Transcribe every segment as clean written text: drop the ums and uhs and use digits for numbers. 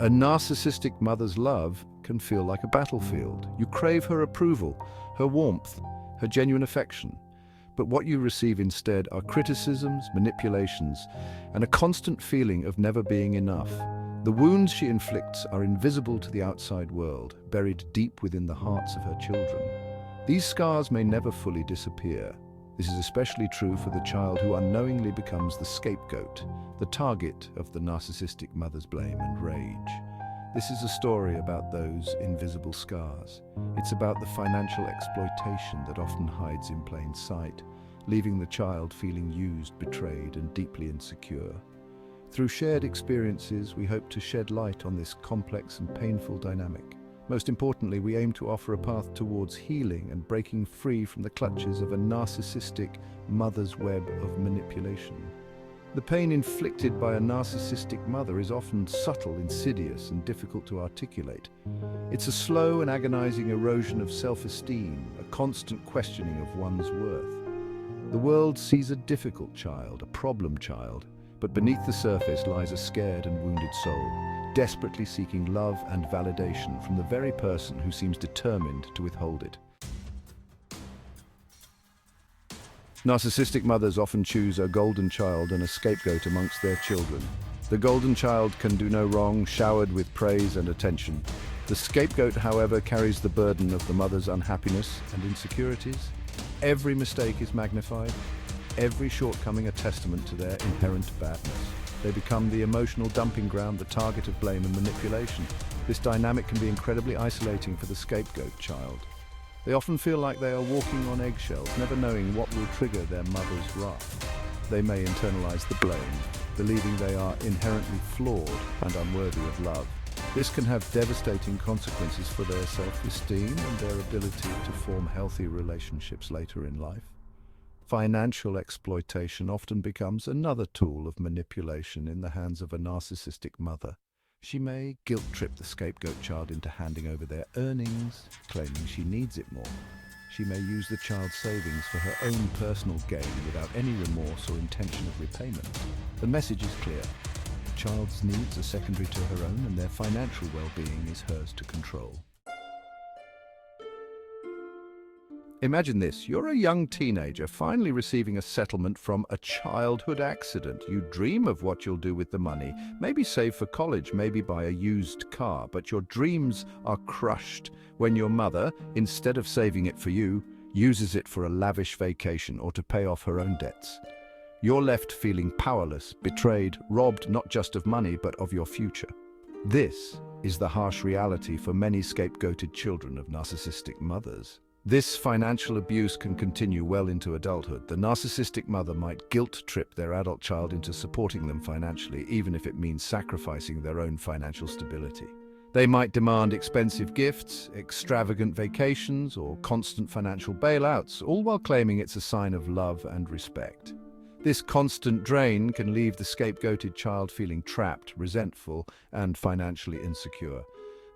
A narcissistic mother's love can feel like a battlefield. You crave her approval, her warmth, her genuine affection. But what you receive instead are criticisms, manipulations, and a constant feeling of never being enough. The wounds she inflicts are invisible to the outside world, buried deep within the hearts of her children. These scars may never fully disappear. This is especially true for the child who unknowingly becomes the scapegoat, the target of the narcissistic mother's blame and rage. This is a story about those invisible scars. It's about the financial exploitation that often hides in plain sight, leaving the child feeling used, betrayed, and deeply insecure. Through shared experiences, we hope to shed light on this complex and painful dynamic. Most importantly, we aim to offer a path towards healing and breaking free from the clutches of a narcissistic mother's web of manipulation. The pain inflicted by a narcissistic mother is often subtle, insidious, and difficult to articulate. It's a slow and agonizing erosion of self-esteem, a constant questioning of one's worth. The world sees a difficult child, a problem child, but beneath the surface lies a scared and wounded soul, desperately seeking love and validation from the very person who seems determined to withhold it. Narcissistic mothers often choose a golden child and a scapegoat amongst their children. The golden child can do no wrong, showered with praise and attention. The scapegoat, however, carries the burden of the mother's unhappiness and insecurities. Every mistake is magnified, every shortcoming a testament to their inherent badness. They become the emotional dumping ground, the target of blame and manipulation. This dynamic can be incredibly isolating for the scapegoat child. They often feel like they are walking on eggshells, never knowing what will trigger their mother's wrath. They may internalize the blame, believing they are inherently flawed and unworthy of love. This can have devastating consequences for their self-esteem and their ability to form healthy relationships later in life. Financial exploitation often becomes another tool of manipulation in the hands of a narcissistic mother. She may guilt-trip the scapegoat child into handing over their earnings, claiming she needs it more. She may use the child's savings for her own personal gain without any remorse or intention of repayment. The message is clear. The child's needs are secondary to her own, and their financial well-being is hers to control. Imagine this, you're a young teenager finally receiving a settlement from a childhood accident. You dream of what you'll do with the money, maybe save for college, maybe buy a used car, but your dreams are crushed when your mother, instead of saving it for you, uses it for a lavish vacation or to pay off her own debts. You're left feeling powerless, betrayed, robbed not just of money but of your future. This is the harsh reality for many scapegoated children of narcissistic mothers. This financial abuse can continue well into adulthood. The narcissistic mother might guilt-trip their adult child into supporting them financially, even if it means sacrificing their own financial stability. They might demand expensive gifts, extravagant vacations, or constant financial bailouts, all while claiming it's a sign of love and respect. This constant drain can leave the scapegoated child feeling trapped, resentful, and financially insecure.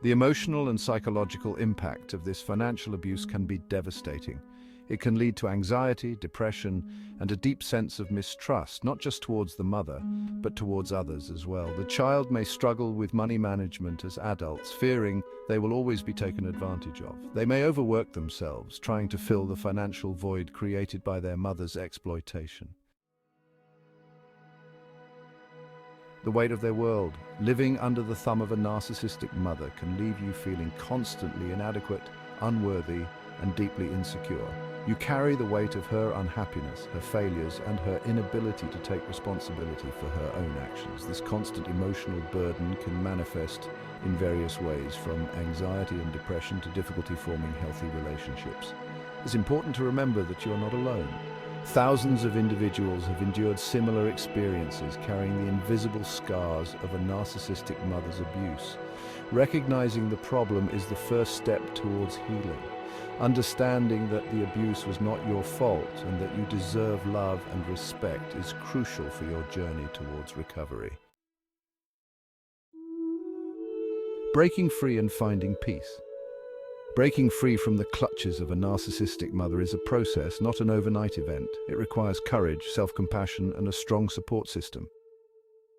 The emotional and psychological impact of this financial abuse can be devastating. It can lead to anxiety, depression, and a deep sense of mistrust, not just towards the mother, but towards others as well. The child may struggle with money management as adults, fearing they will always be taken advantage of. They may overwork themselves, trying to fill the financial void created by their mother's exploitation. The weight of their world, living under the thumb of a narcissistic mother, can leave you feeling constantly inadequate, unworthy, and deeply insecure. You carry the weight of her unhappiness, her failures, and her inability to take responsibility for her own actions. This constant emotional burden can manifest in various ways, from anxiety and depression to difficulty forming healthy relationships. It's important to remember that you're not alone. Thousands of individuals have endured similar experiences, carrying the invisible scars of a narcissistic mother's abuse. Recognizing the problem is the first step towards healing. Understanding that the abuse was not your fault and that you deserve love and respect is crucial for your journey towards recovery. Breaking free and finding peace. Breaking free from the clutches of a narcissistic mother is a process, not an overnight event. It requires courage, self-compassion, and a strong support system.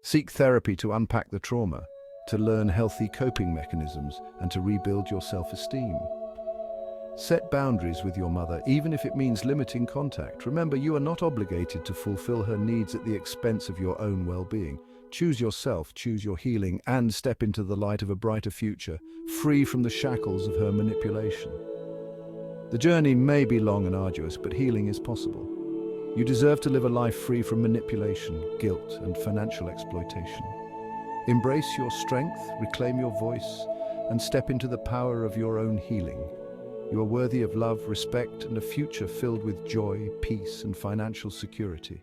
Seek therapy to unpack the trauma. to learn healthy coping mechanisms, and to rebuild your self-esteem. Set boundaries with your mother, even if it means limiting contact. Remember, you are not obligated to fulfill her needs at the expense of your own well-being. Choose yourself, choose your healing, and step into the light of a brighter future, free from the shackles of her manipulation. The journey may be long and arduous, but healing is possible. You deserve to live a life free from manipulation, guilt, and financial exploitation. Embrace your strength, reclaim your voice, and step into the power of your own healing. You are worthy of love, respect, and a future filled with joy, peace, and financial security.